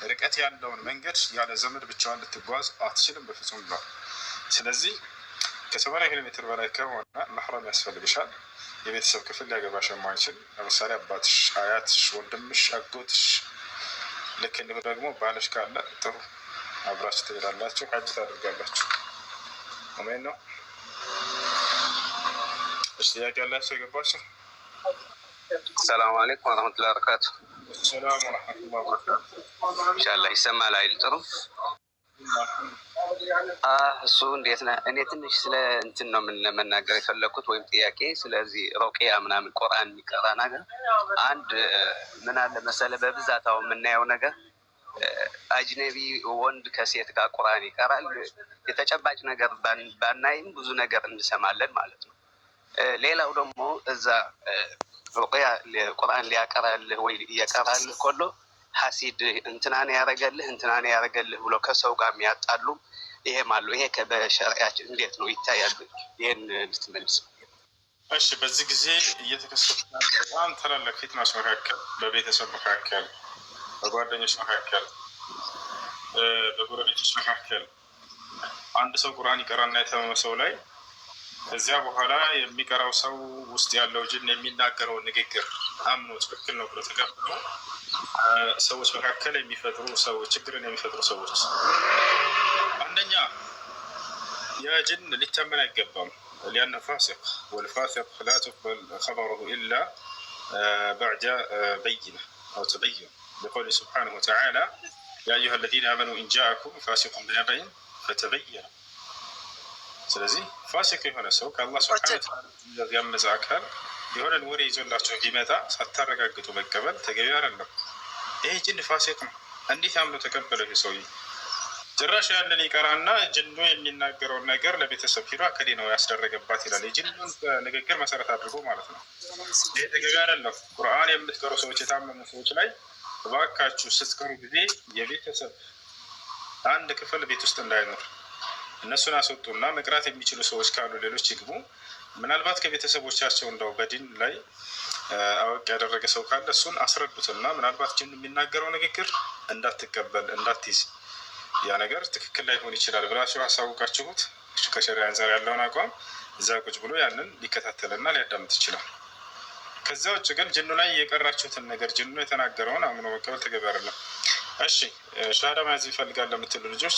ርቀት ያለውን መንገድ ያለ ዘመድ ብቻዋን ልትጓዝ አትችልም በፍጹም ብሏል። ስለዚህ ከ80 ኪሎ ሜትር በላይ ከሆነ መሕረም ያስፈልግሻል። የቤተሰብ ክፍል ሊያገባሽ የማይችል ለምሳሌ አባትሽ፣ አያትሽ፣ ወንድምሽ፣ አጎትሽ። ልክ እንዲሁ ደግሞ ባልሽ ካለ ጥሩ አብራችሁ ትሄዳላችሁ፣ ሐጅ ታደርጋላችሁ። አሜን ነው። እሺ ጥያቄ ያላችሁ የገባችሁ? ሰላም አለይኩም ወረህመቱላሂ ወበረካቱ። ሰላም ወረህመቱላሂ ወበረካቱ። ኢንሻአላህ ይሰማል አይደል? ጥሩ እሱ እንዴት ነህ? እኔ ትንሽ ስለ እንትን ነው መናገር የፈለኩት ወይም ጥያቄ ስለዚህ ሩቅያ ምናምን ቁርአን የሚቀራ ነገር አንድ ምን አለ መሰለህ፣ በብዛት አሁን የምናየው ነገር አጅነቢ ወንድ ከሴት ጋር ቁርአን ይቀራል። የተጨባጭ ነገር ባናይም ብዙ ነገር እንሰማለን ማለት ነው። ሌላው ደግሞ እዛ ሩቅያ ቁርአን ሊያቀራልህ ወይ እየቀራልህ ኮሎ ሐሲድ እንትናን ያረገልህ ብሎ ከሰው ጋር የሚያጣሉ ይሄም አሉ። ይሄ በሸሪዓችን እንዴት ነው ይታያል? ይሄን ልትመልስ። እሺ በዚህ ጊዜ እየተከሰቱ በጣም ታላላቅ ፊትናዎች መካከል በቤተሰብ መካከል፣ በጓደኞች መካከል፣ በጎረቤቶች መካከል አንድ ሰው ቁርአን ይቀራና የታመመ ሰው ላይ ከዚያ በኋላ የሚቀራው ሰው ውስጥ ያለው ጅን የሚናገረው ንግግር አምኖ ትክክል ነው ብሎ ተቀብሎ ሰዎች መካከል የሚፈጥሩ ሰዎች ችግርን የሚፈጥሩ ሰዎች አንደኛ የጅን ሊታመን አይገባም። ሊአነ ፋሲቅ ወልፋሲቅ ላ ትቅበል ኸበሩሁ ኢላ በዕደ በይነ አው ተበዩን ቢቀውሊሂ ሱብሓነሁ ወተዓላ ያ አዩሃ አለዚነ አመኑ ኢን ጃአኩም ፋሲቁን ቢነበኢን ፈተበየኑ። ስለዚህ ፋሲቅ የሆነ ሰው ከአላህ ሱብሓነሁ ወተዓላ ያመፀ አካል የሆነን ወሬ ይዞላቸው ቢመጣ ሳታረጋግጡ መቀበል ተገቢ አይደለም። ይሄ ጅን ፋሲቅ ነው። እንዴት አምኖ ተቀበለ? ይሄ ሰውዬ ጭራሽ ያንን ይቀራና ጅኑ የሚናገረውን ነገር ለቤተሰብ ሂዶ አከሌ ነው ያስደረገባት ይላል። የጅኑን ንግግር መሰረት አድርጎ ማለት ነው። ይሄ ተገቢ አይደለም። ቁርአን የምትቀሩ ሰዎች፣ የታመሙ ሰዎች ላይ እባካችሁ ስትቀሩ ጊዜ የቤተሰብ አንድ ክፍል ቤት ውስጥ እንዳይኖር እነሱን አስወጡና መቅራት የሚችሉ ሰዎች ካሉ ሌሎች ይግቡ። ምናልባት ከቤተሰቦቻቸው እንደው በዲን ላይ አወቅ ያደረገ ሰው ካለ እሱን አስረዱትና ምናልባት ጅኑ የሚናገረው ንግግር እንዳትቀበል እንዳትይዝ፣ ያ ነገር ትክክል ላይሆን ይችላል ብላችሁ አሳውቃችሁት ከሸሪዓ አንፃር ያለውን አቋም እዛ ቁጭ ብሎ ያንን ሊከታተልና ሊያዳምጥ ይችላል። ከዛ ውጭ ግን ጅኑ ላይ የቀራችሁትን ነገር ጅኑ የተናገረውን አምኖ መቀበል ተገቢ አይደለም። እሺ ሻሃዳ መያዝ ይፈልጋል ለምትሉ ልጆች